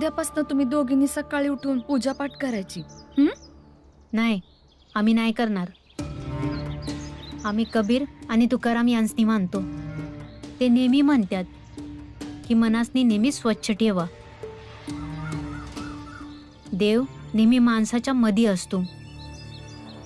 उद्यापासून तुम्ही दोघींनी सकाळी उठून पूजापाठ करायची. नाही, आम्ही नाही करणार. आम्ही कबीर आणि तुकाराम यांसनी मानतो. ते नेहमी म्हणतात की मनासनी नेहमी स्वच्छ ठेवा. देव नेहमी माणसाच्या मध्ये असतो,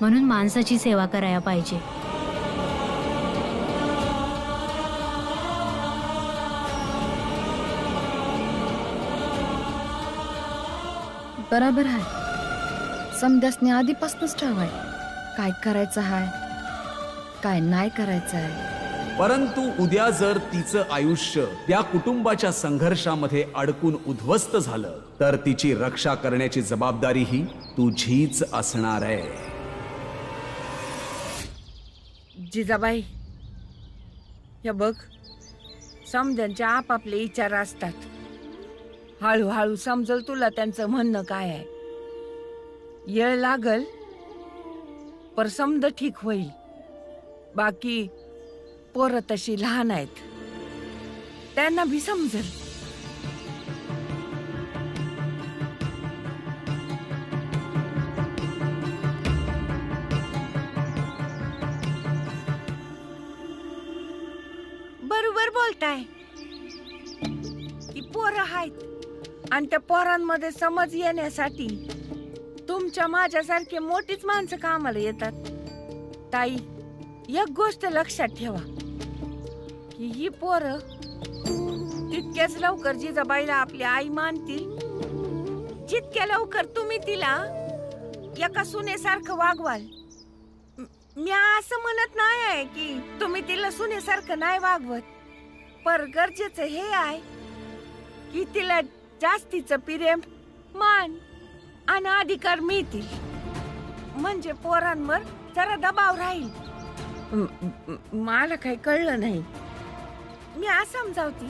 म्हणून माणसाची सेवा करायला पाहिजे. बरोबर आहे. समध्यासने आधीपासूनच ठरवाय काय करायचं आहे, काय नाही करायचं आहे. परंतु उद्या जर तिचं आयुष्य त्या कुटुंबाच्या संघर्षामध्ये अडकून उद्ध्वस्त झालं तर तिची रक्षा करण्याची जबाबदारी ही तुझीच असणार आहे. जिजाबाई, हे बघ, समजांचे आपापले विचार असतात. हळूहळू समजल तुला त्यांचं म्हणणं काय आहे. येळ लागल पर समज ठीक होईल. बाकी पोरं तशी लहान आहेत, त्यांना भी समजल. बरोबर बोलताय. ती पोरं आहेत आणि त्या पोरांमध्ये समज येण्यासाठी तुमच्या माझ्यासारखे मोठीच माणसं कामाला येतात. ताई, एक गोष्ट लक्षात ठेवा की ही पोरं तितक्याच लवकर जिजाबाईला आपली आई मानतील जितक्या लवकर तुम्ही तिला एका सुनेसारखं वागवाल. मी असं म्हणत नाही आहे की तुम्ही तिला सुनेसारखं नाही वागवत, पर गरजेचं हे आहे की तिला जास्तीचं प्रेम, मान आणि अधिकार मिळतील, म्हणजे पोरांवर जरा दबाव राहील. मला काही कळलं नाही. मी आज समजावती.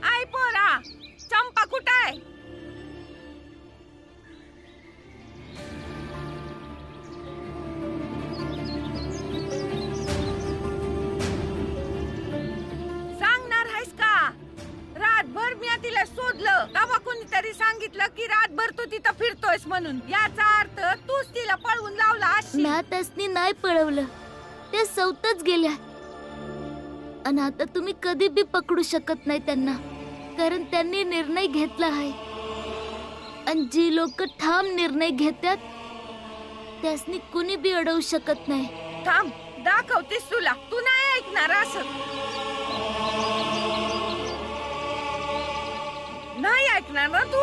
आई पोरा, चंपा कुठं आहे? सांगणार आहेस का? रातभर मी तिला शोधलं, तेव्हा कोणीतरी सांगितलं की रातभर तू तिथं फिरतोयस म्हणून. याचा अर्थ तूच तिला पळवून लावला अशी. ना त्यासनी नाही पळवलं, ते सवतच गेल्या. आणि आता तुम्ही कधी बी पकडू शकत नाही त्यांना, कारण त्यांनी निर्णय घेतला आहे. आणि जी लोक ठाम निर्णय घेतात त्यासनी कुणी बी अडवू शकत नाही. थांब, दाखवतेस तुला. तू नाही ऐकणार असं. नाही ऐकणार ना तू?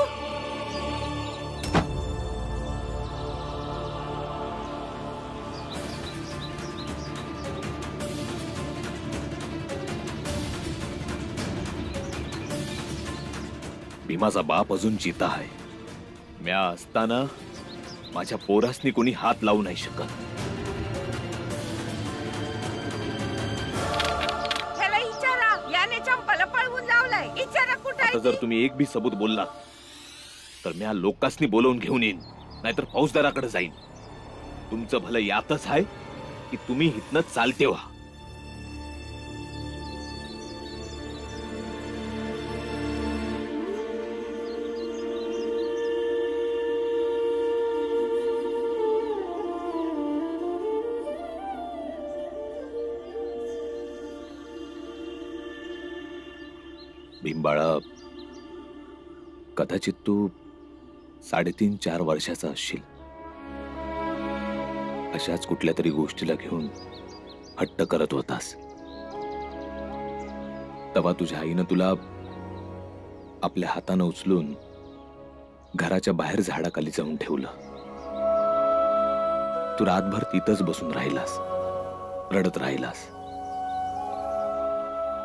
भीमाचा बाप अजून जिता आहे. म्या असताना माझ्या पोरासनी कोणी हात लावू नाही शकत. ह्याला विचारा, याने चंपाला पळवून लावलाय. विचारा कुठे आता जर तुम्ही एक बी सबूत बोललात तर म्या लोकांसनी बोलवून घेऊन येईन, नाहीतर फौजदाराकडे जाईन. तुमचं भलं यातच आहे की तुम्ही इथनं चालते व्हा. भीमबाळा, कदाचित तू 3.5-4 वर्षाचा असशील. अशाच कुठल्या तरी गोष्टीला घेऊन हट्ट करत होतास. तेव्हा तुझ्या आईनं तुला आपल्या हातानं उचलून घराच्या बाहेर झाडाखाली जाऊन ठेवलं. तू रातभर तिथंच बसून राहिलास, रडत राहिलास.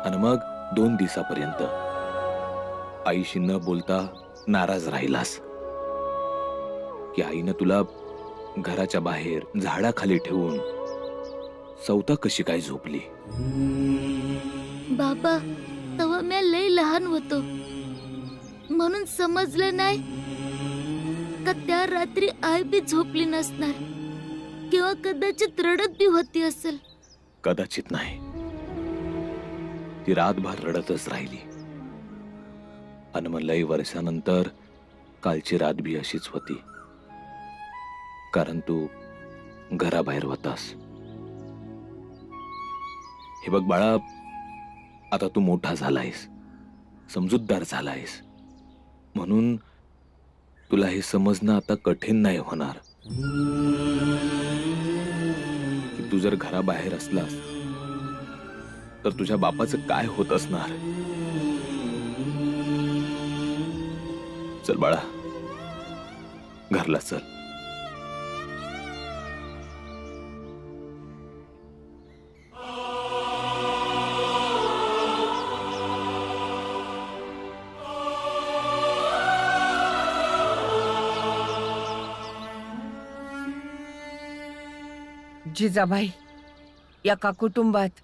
आणि मग 2 दिवसापर्यंत आईशी न बोलता नाराज राहिलास की आईनं तुला घराच्या बाहेर झाडाखाली ठेवून सवता कशी काय झोपली. बाबा, तेव्हा मी लय लहान होतो म्हणून समजलं नाही. का त्या रात्री आई बी झोपली नसणार किंवा कदाचित रडत बी होती असेल? कदाचित नाही, ती रातभर रडतच राहिली. आणि मग लई वर्षानंतर कालची रात बी अशीच होती, कारण तू घराबाहेर होतास. हे बघ बाळा, आता तू मोठा झालायस, समजूतदार झालायस, म्हणून तुला हे समजणं आता कठीण नाही होणार की तू जर घराबाहेर असलास तर तुझ्या बापाचं काय होत असणार. चल बाळा, घरला चल. जिजाबाई, एका कुटुंबात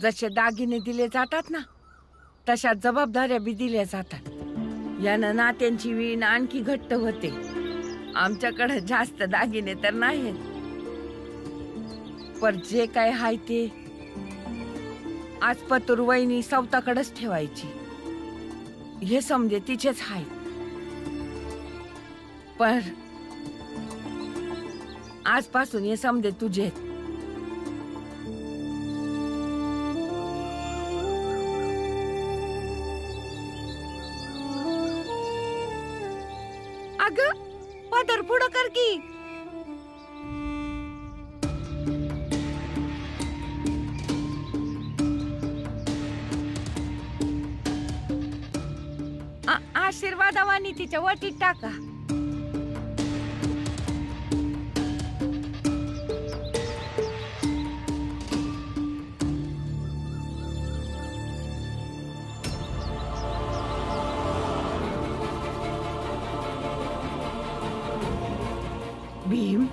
जसे दागिने दिले जातात ना, तशा जबाबदाऱ्या बी दिल्या जातात. यानं नात्यांची वीण आणखी घट्ट होते. आमच्याकडे जास्त दागिने तर नाहीत, पण जे काय हाय ते आज पतूर वहिनी सवताकडेच ठेवायची. हे समजे तिचेच हाय, पण आजपासून हे समजे तुझे. अगं, पदर पुढं कर की. आशीर्वादावानी तिच्या वटीत टाका. भीम,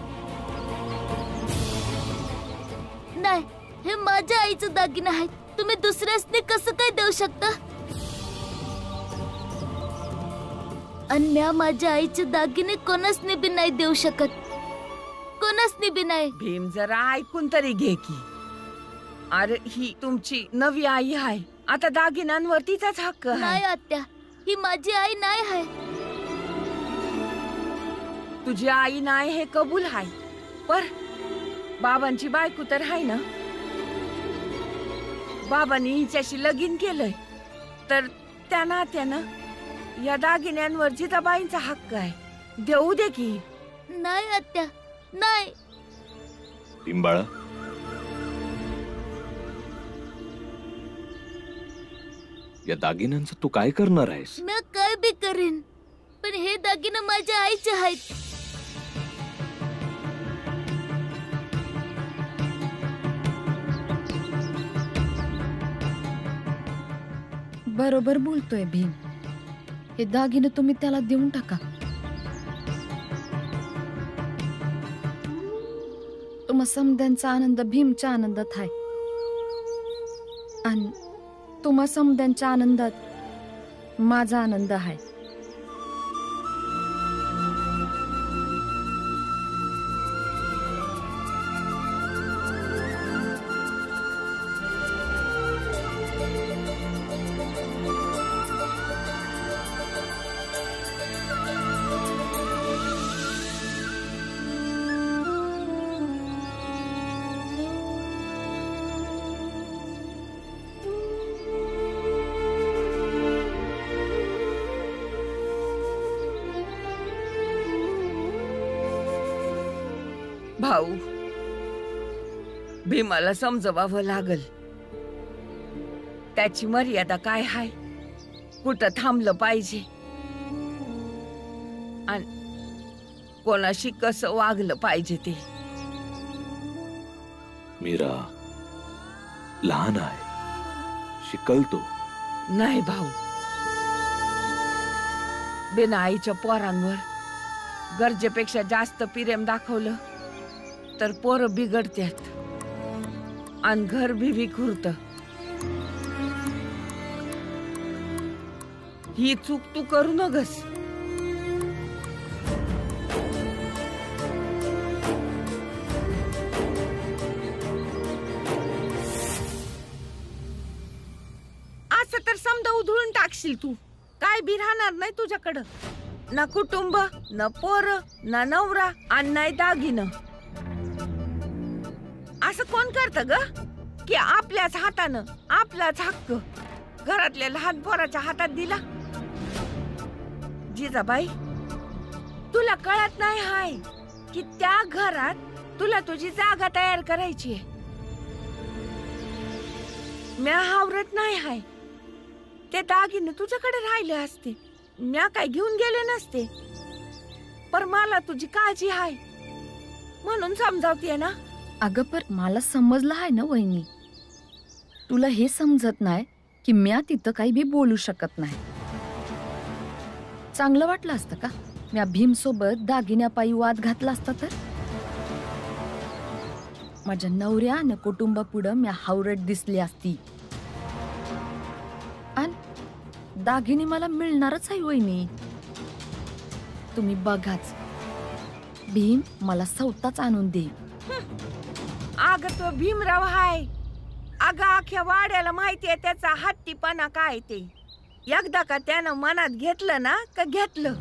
नाही, हे माझ्या आईचं दागिने आहेत. तुम्ही दुसऱ्यासनी कसं काय देऊ शकता? आणि म्या माझ्या आईचे दागिने कोणासनी बी नाही देऊ शकत, कोणासनी बी नाही. भीम, जरा ऐकून तरी घे की. अरे, ही तुमची नवी आई आहे, आता दागिन्यांवर तिचाच हक्क नाही आहे. आत्या, ही माझी आई नाही आहे. तुझी आई नाही हे कबूल आहे, पर बाबांची बायको तर आहे ना. बाबांनी हिच्याशी लगीन केलंय, तर त्या नात्यानं या दागिन्यांवर जिजाबाईंचा हक्क आहे. देऊ दे की. नाही आत्या, नाही. पिंबाळा, या दागिन्यांचं तू काय करणार आहेस? मी काय बी करेन, पण हे दागिने माझ्या आईचे आहेत. बरोबर बोलतोय भीम. हे दागिने तुम्ही त्याला देऊन टाका. तुम्हा समद्यांचा आनंद भीमच्या आनंदात आहे, आणि तुम्हा समद्यांच्या आनंदात माझा आनंद आहे. भाऊ, भीमाला समजवावं लागल. त्याची मर्यादा काय हाय, कुठं थांबलं पाहिजे, आणि कोणाशी कसं वागलं पाहिजे ते. मीरा लहान आहे, शिकल तो. नाही भाऊ, बिना आईच्या पोरांवर गरजेपेक्षा जास्त प्रेम दाखवलं तर पोरं बिघडतात आणि घर बी विखुरत. ही चूक तू करू नगस. समद उधळून टाकशील तू. काय बी राहणार नाही तुझ्याकडं. ना कुटुंब, ना पोर, ना नवरा आणि नाही दागिनं. असं कोण करतं ग की आपल्याच हातानं आपलाच हक्क घरातल्या लहान पोराच्या हातात दिला? जिजाबाई, तुला कळत नाही हाय की त्या घरात तुला तुझी जागा तयार करायची आहे. म्या हावरत नाही हाय. ते दागिने तुझ्याकडे राहिले असते, म्या काय घेऊन गेले नसते. पर मला तुझी काळजी आहे म्हणून समजावतीये ना. अगं पर मला समजलं आहे ना वहिनी. तुला हे समजत नाही की म्या तिथं काही बी बोलू शकत नाही. चांगलं वाटलं असतं का म्या भीम सोबत दागिन्यापायी वाद घातला असता तर? माझ्या नवऱ्या आणि कुटुंबापुढं म्या हावरट दिसली असती. आणि दागिने मला मिळणारच आहे वहिनी. तुम्ही बघाच, भीम मला स्वतःच आणून दे. अगं तो भीमराव हाय. अगं अख्ख्या वाड्याला माहितीये त्याचा हट्टीपणा काय ते. एकदा का त्यानं मनात घेतलं ना का घेतलं.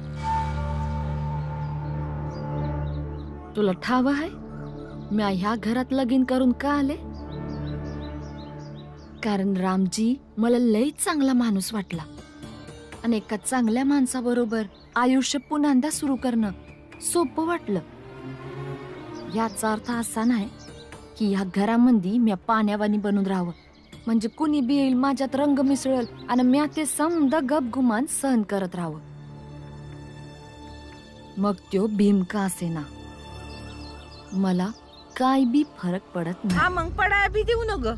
तुला ठाव आहे म्या ह्या घरात लगीन करून का आले? कारण रामजी मला लई चांगला माणूस वाटला आणि एका चांगल्या माणसाबरोबर आयुष्य पुन्हा सुरू करणं सोपं वाटलं. याचा अर्थ असा नाही की ह्या घरामध्ये म्या पाण्यावानी बनून राहावं, म्हणजे कुणी बी येईल माझ्यात रंग मिसळल आणि म्या ते समद गपगुमान सहन करत राहावं. मग त्यो भीम का असेना, मला काय बी फरक पडत नाही. हा मग पडाय बी देऊ न ग.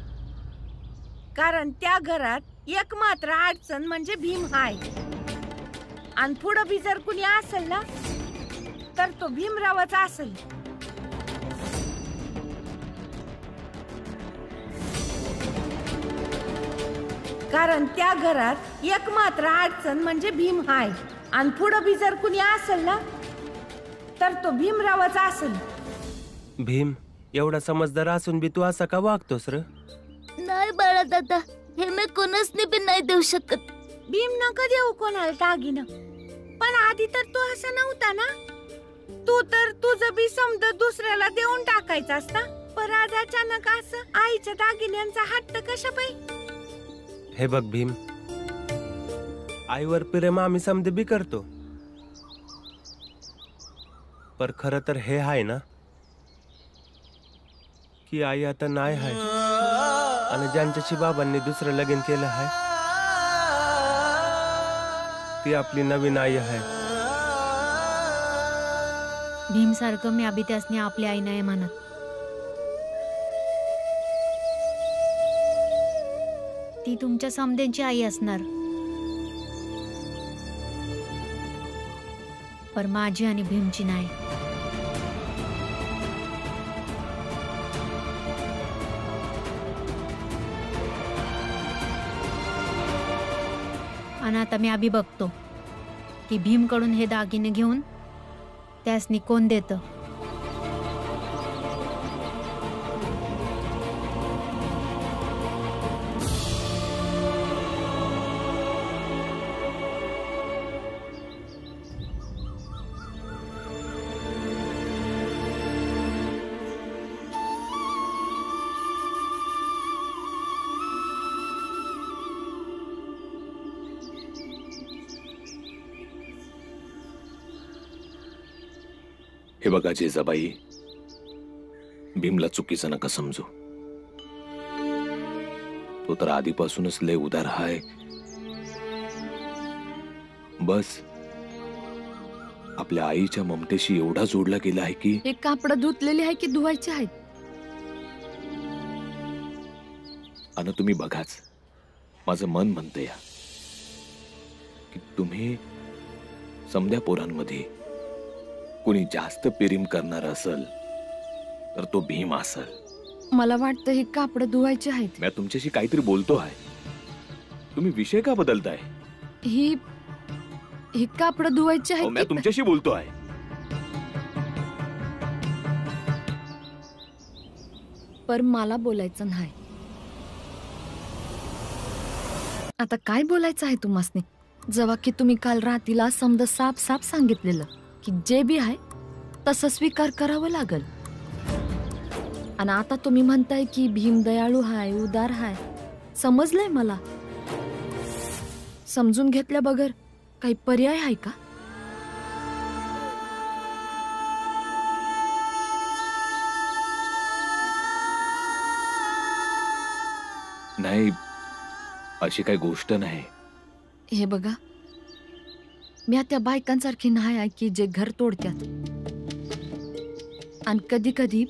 कारण त्या घरात एक मात्र अडचण म्हणजे भीम हाय. आणि पुढं बी जर कुणी असेल ना तर तो भीमरावच असेल. कारण त्या घरात एक मात्र अडचण म्हणजे भीम हाय. आणि पुढं बी जर कुणी असेल ना तर तो भीमरावच असेल. भीम, एवढा समजदार असून बी तू असा का वागतोस र? नाही बाळा दादा, हे मी कोणासनी बी नाही देऊ शकत. भीम नका देऊ कोणाला दागिनं. पण आधी तर तू असा नव्हता ना. तू तर तुझं बी समज दुसऱ्याला देऊन टाकायचा असता. पण आज अचानक असं आईच्या दागिन्यांचा हट्ट कशा पाई? हे बघ भीम, आईवर प्रेम आम्ही समजे बी करतो, पर खरं तर हे आहे ना की आई आता नाही आहे आणि ज्यांच्याशी बाबांनी दुसरं लगीन केलं आहे ती आपली नवीन आई आहे. भीम सारखं मी अभि त्यासनी आपली आई नाही म्हणत. ती तुमच्या समद्यांची आई असणार, पर माझी आणि भीमची नाही. आणि आता मी अभि बघतो की भीमकडून हे दागिने घेऊन त्यासनी कोण देतं. हे बघा जेजाबाई, भीमला चुकीचं नका समजू. तो तर आधीपासूनच लय उदार हाय. बस आपल्या आईच्या ममतेशी एवढा जोडला गेला आहे की हे कापड धुतलेले आहे की धुवायचे आहेत? आणि तुम्ही बघाच, माझं मन म्हणतं या की तुम्ही समद्या पोरांमध्ये कोणी जास्त प्रेम करणार असेल तर तो भीम असेल. मला वाटतं हे कापड धुवायचे आहेत. मी तुमच्याशी काहीतरी बोलतो आहे, तुम्ही विषय का बदलताय? ही कापड धुवायचे आहेत. मी तुमच्याशी बोलतो आहे. पर मला बोलायचं नाही. आता काय बोलायचं आहे तुम्हासनी? जेव्हा की तुम्ही काल रात्रीला समद साफ साफ सांगितलेलं की जे बी आहे तसं स्वीकार करावं लागल. आणि आता तुम्ही म्हणताय की भीम दयाळू हाय, उदार हाय. समजलंय मला. समजून घेतल्या बगर काही पर्याय आहे का? नाही, अशी काही गोष्ट नाही. हे बघा, मी त्या बायकांसारखी नाही आहे की जे घर तोडत्यात. आणि कधी कधी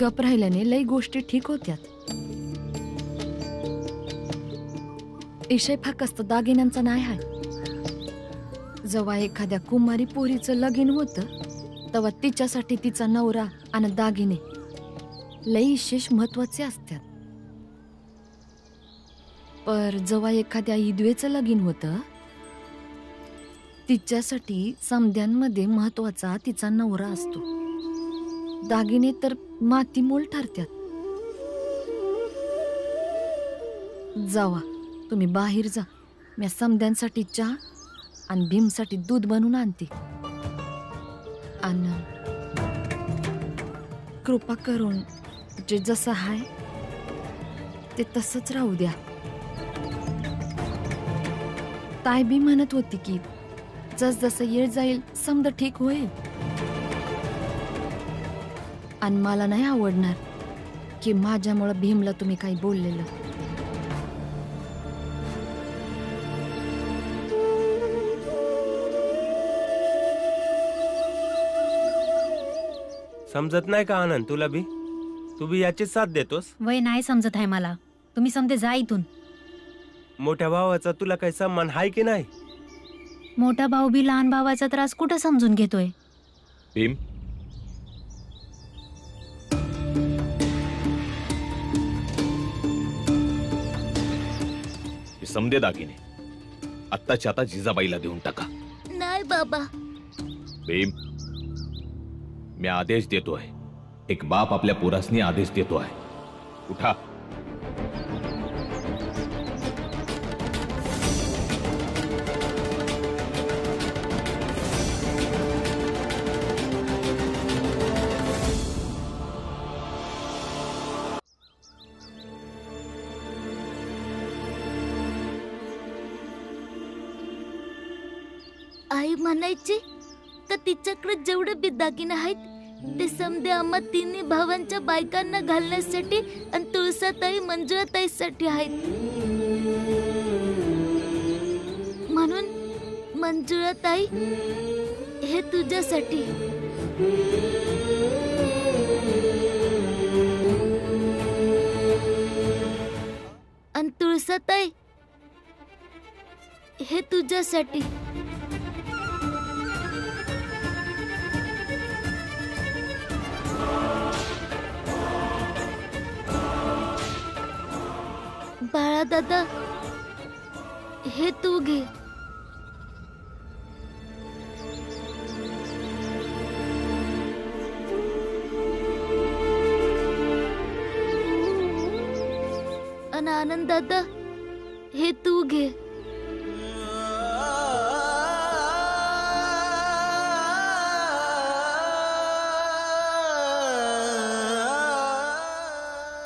गप राहिल्याने लई गोष्टी ठीक होत्यात. विषय फक्त दागिन्यांचा नाही आहे. जेव्हा एखाद्या कुमारी पोरीचं लगीन होतं तेव्हा तिच्यासाठी तिचा नवरा आणि दागिने लई विशेष महत्वाचे असतात. पर जेव्हा एखाद्या इदवेचं लगीन होतं तिच्यासाठी समध्यांमध्ये महत्वाचा तिचा नवरा असतो. दागिने तर मातीमोल ठरतात. जावा तुम्ही बाहेर जा. मी समध्यांसाठी चहा आणि भीमसाठी दूध बनवून आणते. आणि कृपा करून जे जसं आहे ते तसंच राहू द्या. ताई बी म्हणत होती की जस जसं येळ जाईल समद ठीक होईल. आणि मला नाही आवडणार की माझ्यामुळे भीमला तुम्ही काही बोललेलं. समजत नाही का आनंद तुला बी? तू बी याची साथ देतोस? वय नाही समजत आहे मला. तुम्ही समजे जा इथून. मोठ्या भावाचा तुला काही सन्मान आहे की नाही? मोठा भाऊ बी लहान भावाचा त्रास कुठं समजून घेतोय? भीम, हे समदे दागिने आत्ताच्या आता जिजाबाईला देऊन टाका. नाही बाबा. भीम, मी आदेश देतोय. एक बाप आपल्या पोरासनी आदेश देतोय. उठा. आई म्हणायची का तिच्याकडे जेवढे बी दागिने आहेत ते समदे आम्हा तिन्ही भावांच्या बायकांना घालण्यासाठी आणि तुळसाताई मंजुळाताईसाठी आहेत. म्हणून मंजुळाताई हे तुझ्यासाठी. आणि तुळसाताई हे तुझ्यासाठी. बाळा दादा हे तू घे. आणि आनंद दादा हे तू घे.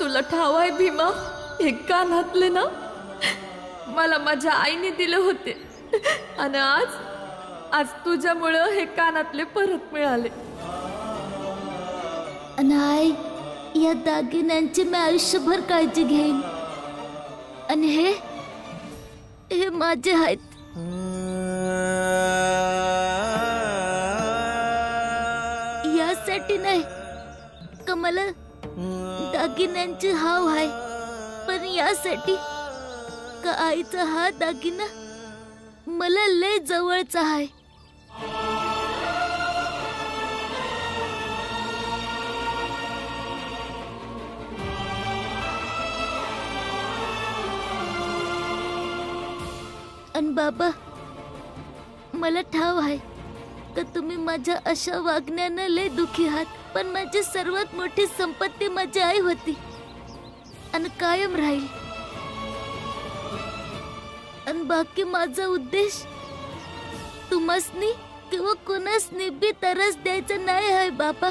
तुला ठाव आहे भीमा, हे कानातले ना मला माझ्या आईने दिले होते. आणि आज तुझ्यामुळं हे कानातले परत मिळाले. आणि आई, या दागिन्यांची मी आयुष्यभर काळजी घेईन. आणि हे माझे आहेत. यासाठी नाही का मला दागिन्यांची हाव आहे, पण यासाठी का आईचा हा दागिना मला लय जवळचा आहे. आणि बाबा, मला ठाव आहे का तुम्ही माझ्या अशा वागण्यानं लय दुखी आहात, पण माझी सर्वात मोठी संपत्ती माझी आई होती आणि कायम राहील. आणि बाकी माझा उद्देश तुम्हासनी किंवा कुणासनी बी तरस द्यायचा नाही आहे बाबा.